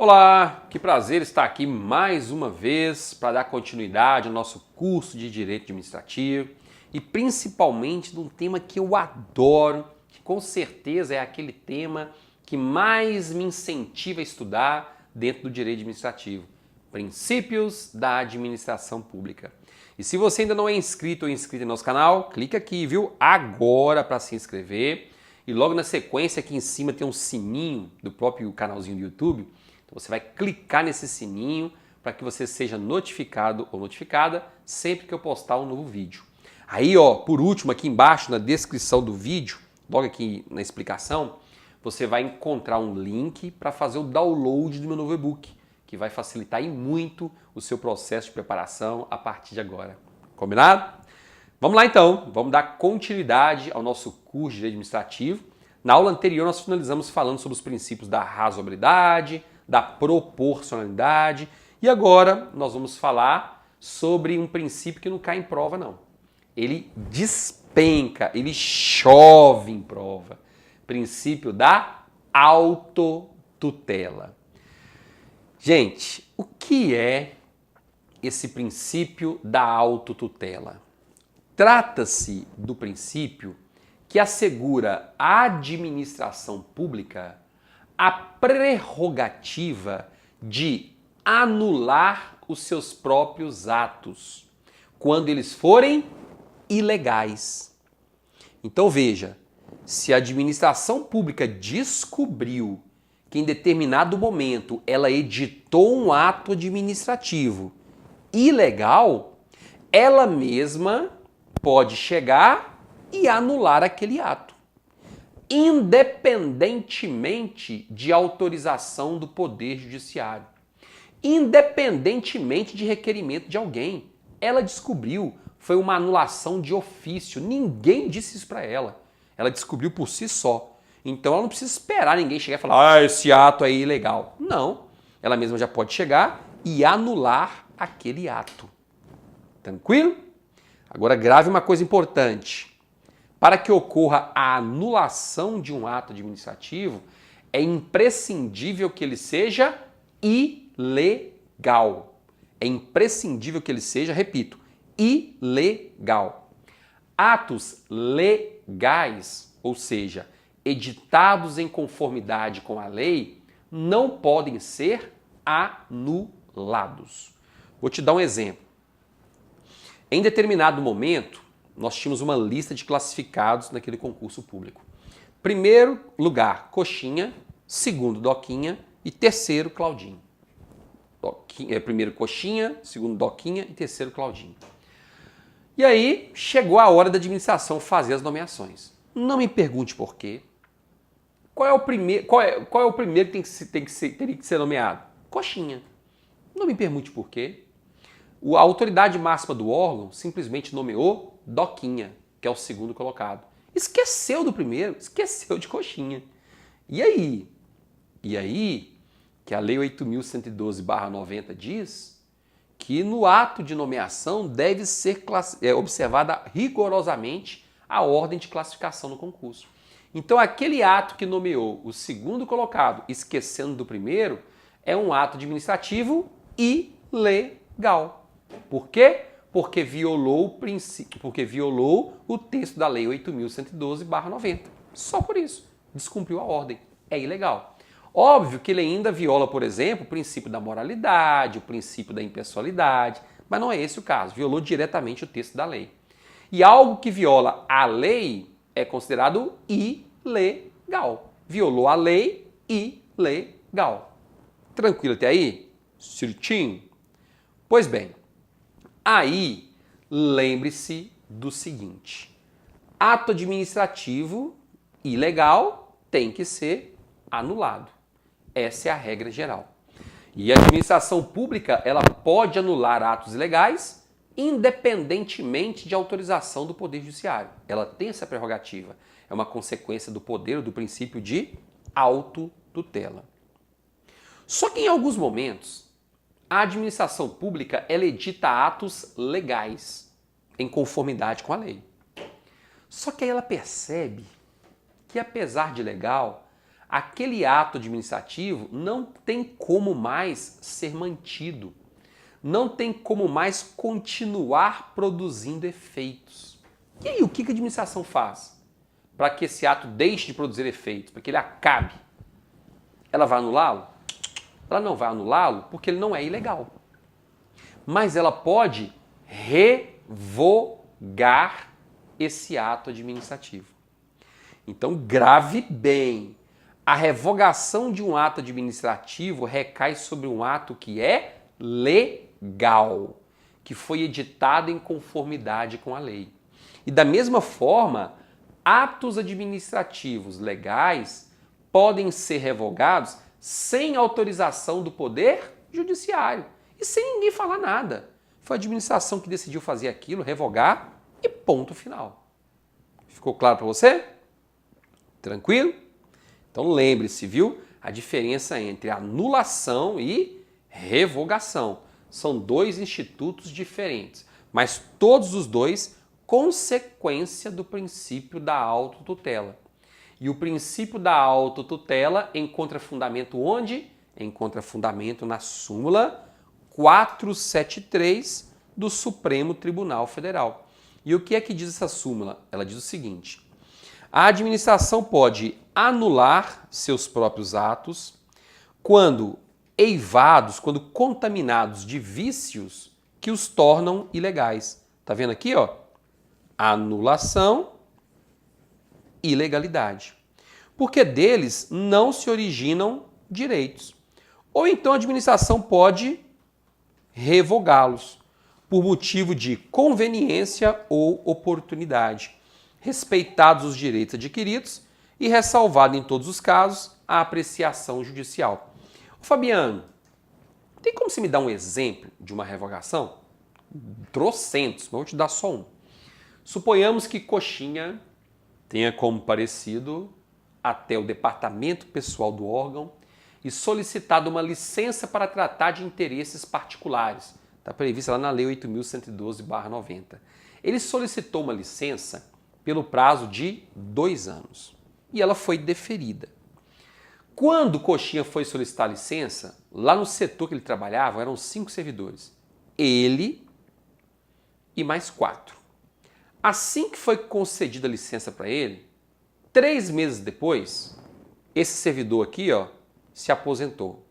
Olá, que prazer estar aqui mais uma vez para dar continuidade ao nosso curso de Direito Administrativo e principalmente de um tema que eu adoro, que com certeza é aquele tema que mais me incentiva a estudar dentro do Direito Administrativo: Princípios da Administração Pública. E se você ainda não é inscrito ou inscrita no nosso canal, clica aqui, viu? Agora para se inscrever. E logo na sequência aqui em cima tem um sininho do próprio canalzinho do YouTube. Então você vai clicar nesse sininho para que você seja notificado ou notificada sempre que eu postar um novo vídeo. Aí, ó, por último, aqui embaixo na descrição do vídeo, logo aqui na explicação, você vai encontrar um link para fazer o download do meu novo e-book, que vai facilitar e muito o seu processo de preparação a partir de agora. Combinado? Vamos lá então, vamos dar continuidade ao nosso curso de Direito Administrativo. Na aula anterior nós finalizamos falando sobre os princípios da razoabilidade, da proporcionalidade e agora nós vamos falar sobre um princípio que não cai em prova não. Ele despenca, ele chove em prova. Princípio da autotutela. Gente, o que é esse princípio da autotutela? Trata-se do princípio que assegura à administração pública a prerrogativa de anular os seus próprios atos quando eles forem ilegais. Então veja, se a administração pública descobriu que em determinado momento ela editou um ato administrativo ilegal, ela mesma pode chegar e anular aquele ato, independentemente de autorização do Poder Judiciário, independentemente de requerimento de alguém. Ela descobriu, foi uma anulação de ofício, ninguém disse isso para ela. Ela descobriu por si só. Então ela não precisa esperar ninguém chegar e falar: esse ato é ilegal. Não, ela mesma já pode chegar e anular aquele ato. Tranquilo? Agora grave uma coisa importante. Para que ocorra a anulação de um ato administrativo, é imprescindível que ele seja ilegal. É imprescindível que ele seja, repito, ilegal. Atos legais, ou seja, editados em conformidade com a lei, não podem ser anulados. Vou te dar um exemplo. Em determinado momento, nós tínhamos uma lista de classificados naquele concurso público. Primeiro lugar, Coxinha. Segundo, Doquinha. E terceiro, Claudinho. Primeiro, Coxinha. Segundo, Doquinha. E terceiro, Claudinho. E aí, chegou a hora da administração fazer as nomeações. Não me pergunte por quê. Qual é o primeiro que teria que ser nomeado? Coxinha. Não me pergunte por quê. A autoridade máxima do órgão simplesmente nomeou Doquinha, que é o segundo colocado. Esqueceu do primeiro, esqueceu de Coxinha. E aí? Que a Lei 8.112/90 diz que no ato de nomeação deve ser observada rigorosamente a ordem de classificação no concurso. Então aquele ato que nomeou o segundo colocado, esquecendo do primeiro, é um ato administrativo ilegal. Por quê? Porque violou o texto da Lei 8.112/90. Só por isso. Descumpriu a ordem. É ilegal. Óbvio que ele ainda viola, por exemplo, o princípio da moralidade, o princípio da impessoalidade, mas não é esse o caso. Violou diretamente o texto da lei. E algo que viola a lei é considerado ilegal. Violou a lei, ilegal. Tranquilo até aí? Certinho? Pois bem, aí lembre-se do seguinte: ato administrativo ilegal tem que ser anulado. Essa é a regra geral. E a administração pública, ela pode anular atos ilegais independentemente de autorização do Poder Judiciário. Ela tem essa prerrogativa. É uma consequência do poder, do princípio de autotutela. Só que em alguns momentos, a administração pública ela edita atos legais em conformidade com a lei. Só que aí ela percebe que, apesar de legal, aquele ato administrativo não tem como mais ser mantido. Não tem como mais continuar produzindo efeitos. E aí, o que a administração faz para que esse ato deixe de produzir efeitos, para que ele acabe? Ela vai anulá-lo? Ela não vai anulá-lo porque ele não é ilegal. Mas ela pode revogar esse ato administrativo. Então, grave bem. A revogação de um ato administrativo recai sobre um ato que é legal, que foi editado em conformidade com a lei. E da mesma forma, atos administrativos legais podem ser revogados sem autorização do Poder Judiciário e sem ninguém falar nada. Foi a administração que decidiu fazer aquilo, revogar e ponto final. Ficou claro para você? Tranquilo? Então lembre-se, viu? A diferença entre anulação e revogação. São dois institutos diferentes, mas todos os dois consequência do princípio da autotutela. E o princípio da autotutela encontra fundamento onde? Encontra fundamento na súmula 473 do Supremo Tribunal Federal. E o que é que diz essa súmula? Ela diz o seguinte: a administração pode anular seus próprios atos quando eivados, quando contaminados de vícios que os tornam ilegais. Tá vendo aqui, ó? Anulação, ilegalidade. Porque deles não se originam direitos. Ou então a administração pode revogá-los por motivo de conveniência ou oportunidade, respeitados os direitos adquiridos e ressalvado em todos os casos a apreciação judicial. Fabiano, tem como você me dar um exemplo de uma revogação? Trocentos, mas vou te dar só um. Suponhamos que Coxinha tenha comparecido até o departamento pessoal do órgão e solicitado uma licença para tratar de interesses particulares. Está prevista lá na Lei 8.112/90. Ele solicitou uma licença pelo prazo de 2 anos e ela foi deferida. Quando Coxinha foi solicitar a licença, lá no setor que ele trabalhava eram 5 servidores. Ele e mais 4. Assim que foi concedida a licença para ele, 3 meses depois, esse servidor aqui, ó, se aposentou.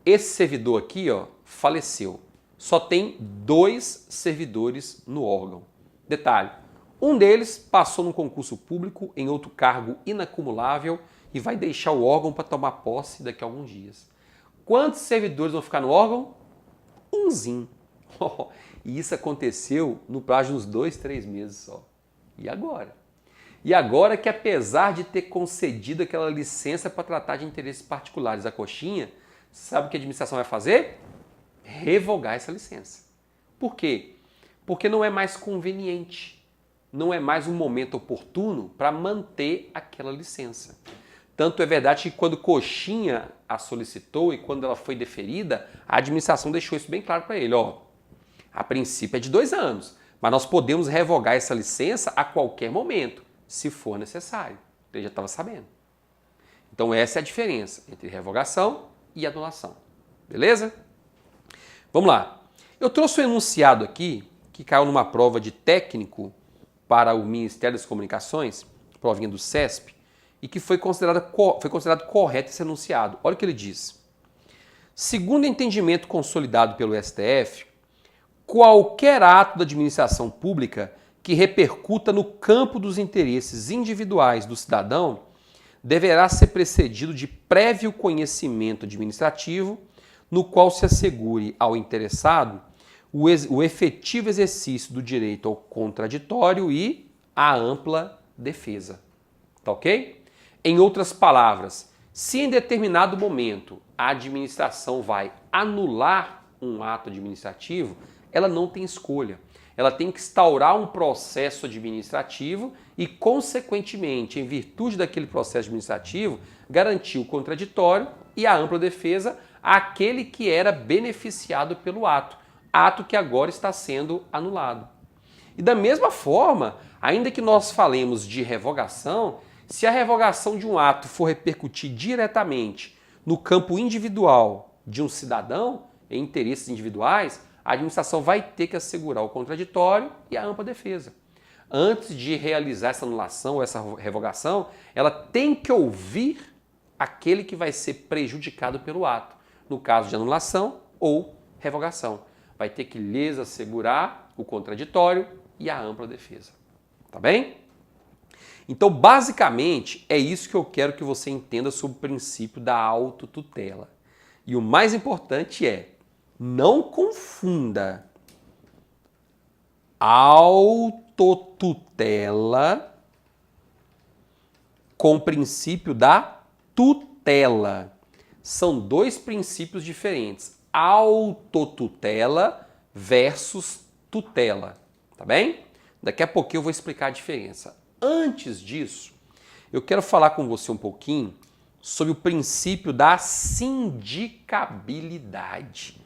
Esse servidor aqui, ó, faleceu. Só tem 2 servidores no órgão. Detalhe, um deles passou num concurso público em outro cargo inacumulável e vai deixar o órgão para tomar posse daqui a alguns dias. Quantos servidores vão ficar no órgão? Umzinho. E isso aconteceu no prazo de uns 2, 3 meses só. E agora? E agora que, apesar de ter concedido aquela licença para tratar de interesses particulares a Coxinha, sabe o que a administração vai fazer? Revogar essa licença. Por quê? Porque não é mais conveniente, não é mais um momento oportuno para manter aquela licença. Tanto é verdade que quando Coxinha a solicitou e quando ela foi deferida, a administração deixou isso bem claro para ele. Ó, a princípio é de 2 anos, mas nós podemos revogar essa licença a qualquer momento, se for necessário. Ele já estava sabendo. Então essa é a diferença entre revogação e anulação. Beleza? Vamos lá. Eu trouxe um enunciado aqui que caiu numa prova de técnico para o Ministério das Comunicações, provinha do CESP, e que foi considerado correto esse enunciado. Olha o que ele diz. Segundo o entendimento consolidado pelo STF, qualquer ato da administração pública que repercuta no campo dos interesses individuais do cidadão deverá ser precedido de prévio conhecimento administrativo, no qual se assegure ao interessado o efetivo exercício do direito ao contraditório e à ampla defesa. Tá ok? Em outras palavras, se em determinado momento a administração vai anular um ato administrativo, ela não tem escolha. Ela tem que instaurar um processo administrativo e, consequentemente, em virtude daquele processo administrativo, garantir o contraditório e a ampla defesa àquele que era beneficiado pelo ato que agora está sendo anulado. E da mesma forma, ainda que nós falemos de revogação, Se a revogação de um ato for repercutir diretamente no campo individual de um cidadão, em interesses individuais, a administração vai ter que assegurar o contraditório e a ampla defesa. Antes de realizar essa anulação ou essa revogação, ela tem que ouvir aquele que vai ser prejudicado pelo ato, no caso de anulação ou revogação. Vai ter que lhes assegurar o contraditório e a ampla defesa. Tá bem? Então, basicamente, é isso que eu quero que você entenda sobre o princípio da autotutela. E o mais importante é, não confunda autotutela com o princípio da tutela. São dois princípios diferentes. Autotutela versus tutela. Tá bem? Daqui a pouquinho eu vou explicar a diferença. Antes disso, eu quero falar com você um pouquinho sobre o princípio da sindicabilidade.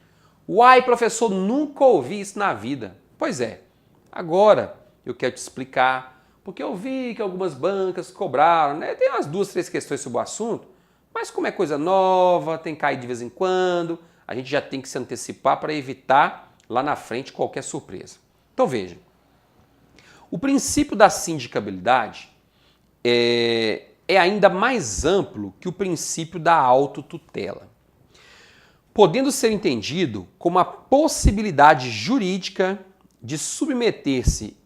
Uai, professor, nunca ouvi isso na vida. Pois é, agora eu quero te explicar, porque eu vi que algumas bancas cobraram, né? Tem umas 2, 3 questões sobre o assunto, mas como é coisa nova, tem que cair de vez em quando, a gente já tem que se antecipar para evitar lá na frente qualquer surpresa. Então veja, o princípio da sindicabilidade é ainda mais amplo que o princípio da autotutela, podendo ser entendido como a possibilidade jurídica de submeter-se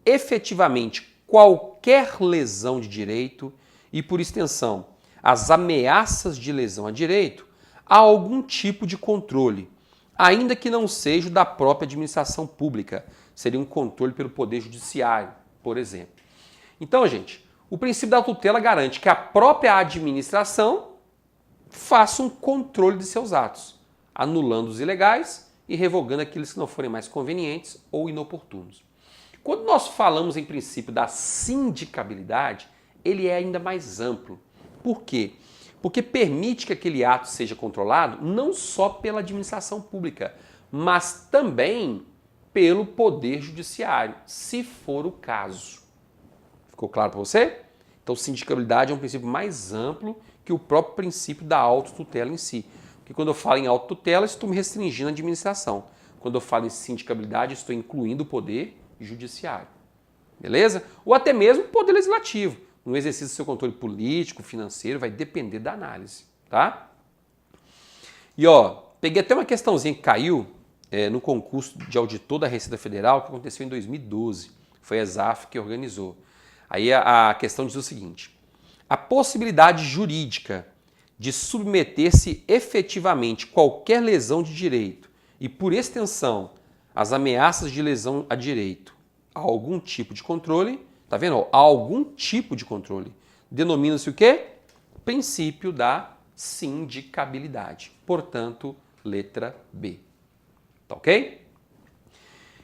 efetivamente qualquer lesão de direito e, por extensão, as ameaças de lesão a direito a algum tipo de controle, ainda que não seja o da própria administração pública, seria um controle pelo Poder Judiciário, por exemplo. Então, gente, o princípio da tutela garante que a própria administração faça um controle de seus atos, anulando os ilegais e revogando aqueles que não forem mais convenientes ou inoportunos. Quando nós falamos em princípio da sindicabilidade, ele é ainda mais amplo. Por quê? Porque permite que aquele ato seja controlado não só pela administração pública, mas também pelo Poder Judiciário, se for o caso. Ficou claro para você? Então, sindicabilidade é um princípio mais amplo que o próprio princípio da autotutela em si. Porque quando eu falo em autotutela, estou me restringindo à administração. Quando eu falo em sindicabilidade, estou incluindo o Poder Judiciário. Beleza? Ou até mesmo o Poder Legislativo. No exercício do seu controle político, financeiro, vai depender da análise. Tá? E ó, peguei até uma questãozinha que caiu no concurso de auditor da Receita Federal, que aconteceu em 2012. Foi a ESAF que organizou. Aí a questão diz o seguinte: a possibilidade jurídica de submeter-se efetivamente qualquer lesão de direito e, por extensão, as ameaças de lesão a direito a algum tipo de controle, tá vendo? A algum tipo de controle, denomina-se o quê? Princípio da sindicabilidade. Portanto, letra B. Tá ok?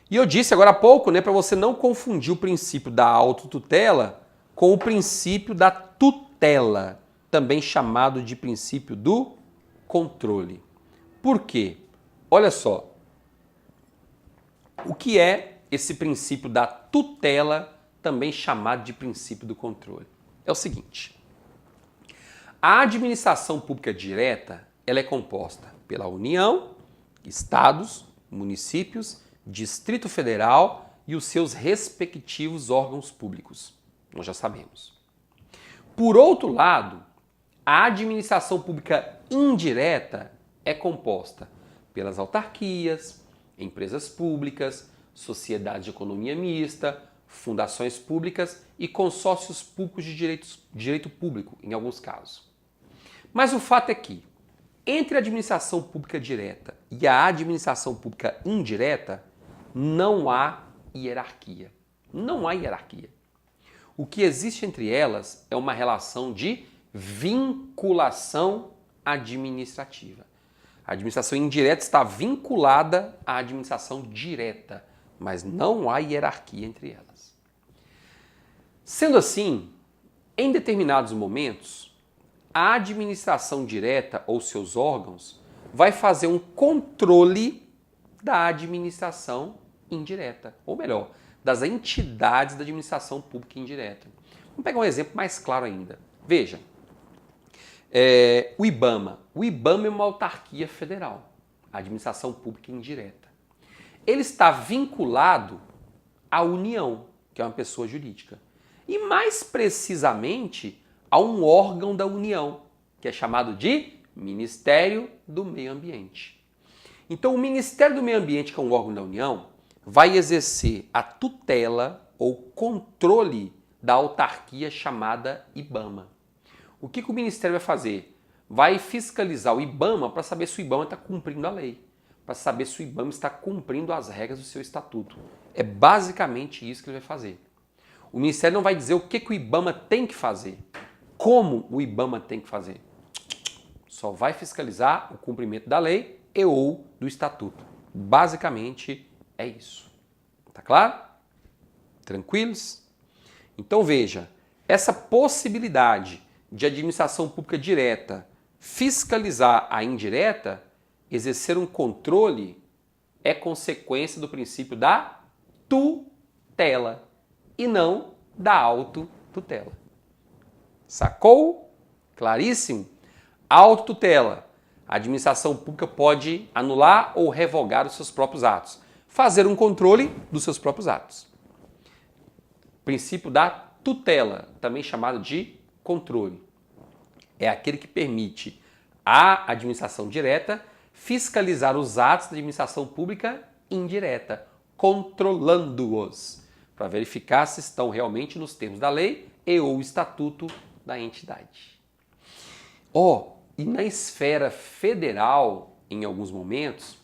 E eu disse agora há pouco, né, para você não confundir o princípio da autotutela com o princípio da tutela, também chamado de princípio do controle. Por quê? Olha só. O que é esse princípio da tutela, também chamado de princípio do controle? É o seguinte. A administração pública direta, ela é composta pela União, estados, municípios, Distrito Federal e os seus respectivos órgãos públicos. Nós já sabemos. Por outro lado, a administração pública indireta é composta pelas autarquias, empresas públicas, sociedades de economia mista, fundações públicas e consórcios públicos de direito público, em alguns casos. Mas o fato é que, entre a administração pública direta e a administração pública indireta, não há hierarquia. Não há hierarquia. O que existe entre elas é uma relação de vinculação administrativa. A administração indireta está vinculada à administração direta, mas não há hierarquia entre elas. Sendo assim, em determinados momentos, a administração direta ou seus órgãos vai fazer um controle da administração indireta, ou melhor, das entidades da administração pública indireta. Vamos pegar um exemplo mais claro ainda. Veja, o IBAMA. O IBAMA é uma autarquia federal, administração pública indireta. Ele está vinculado à União, que é uma pessoa jurídica. E mais precisamente a um órgão da União, que é chamado de Ministério do Meio Ambiente. Então o Ministério do Meio Ambiente, que é um órgão da União, vai exercer a tutela ou controle da autarquia chamada IBAMA. O que o Ministério vai fazer? Vai fiscalizar o IBAMA para saber se o IBAMA está cumprindo a lei, para saber se o IBAMA está cumprindo as regras do seu estatuto. É basicamente isso que ele vai fazer. O Ministério não vai dizer o que o IBAMA tem que fazer, como o IBAMA tem que fazer. Só vai fiscalizar o cumprimento da lei e ou do estatuto. Basicamente é isso. Tá claro? Tranquilos? Então veja, essa possibilidade de administração pública direta fiscalizar a indireta, exercer um controle, é consequência do princípio da tutela e não da autotutela. Sacou? Claríssimo? Autotutela. A administração pública pode anular ou revogar os seus próprios atos. Fazer um controle dos seus próprios atos. Princípio da tutela, também chamado de controle. É aquele que permite à administração direta fiscalizar os atos da administração pública indireta, controlando-os, para verificar se estão realmente nos termos da lei e ou estatuto da entidade. E na esfera federal, em alguns momentos,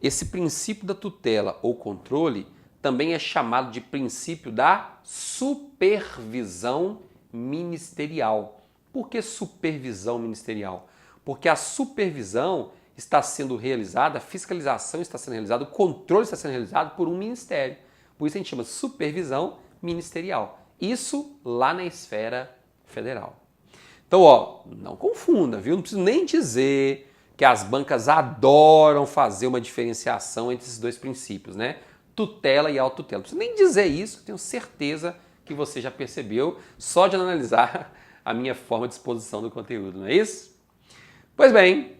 esse princípio da tutela ou controle também é chamado de princípio da supervisão ministerial. Por que supervisão ministerial? Porque a supervisão está sendo realizada, a fiscalização está sendo realizada, o controle está sendo realizado por um ministério. Por isso a gente chama de supervisão ministerial. Isso lá na esfera federal. Então, não confunda, viu? Não preciso nem dizer que as bancas adoram fazer uma diferenciação entre esses dois princípios, né? Tutela e autotutela. Não preciso nem dizer isso, tenho certeza que você já percebeu só de analisar a minha forma de exposição do conteúdo, não é isso? Pois bem,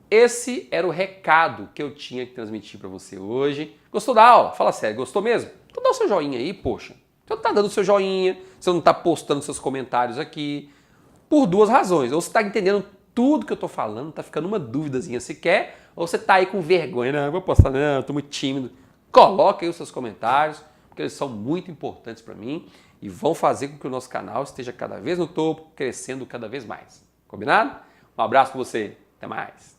esse era o recado que eu tinha que transmitir para você hoje. Gostou da aula? Fala sério, gostou mesmo? Então dá o seu joinha aí, poxa. Você não está dando o seu joinha, você não está postando seus comentários aqui, por duas razões. Ou você está entendendo tudo que eu estou falando, está ficando uma dúvidazinha sequer, ou você está aí com vergonha, não vou postar não, estou muito tímido. Coloque aí os seus comentários, porque eles são muito importantes para mim e vão fazer com que o nosso canal esteja cada vez no topo, crescendo cada vez mais. Combinado? Um abraço para você, até mais!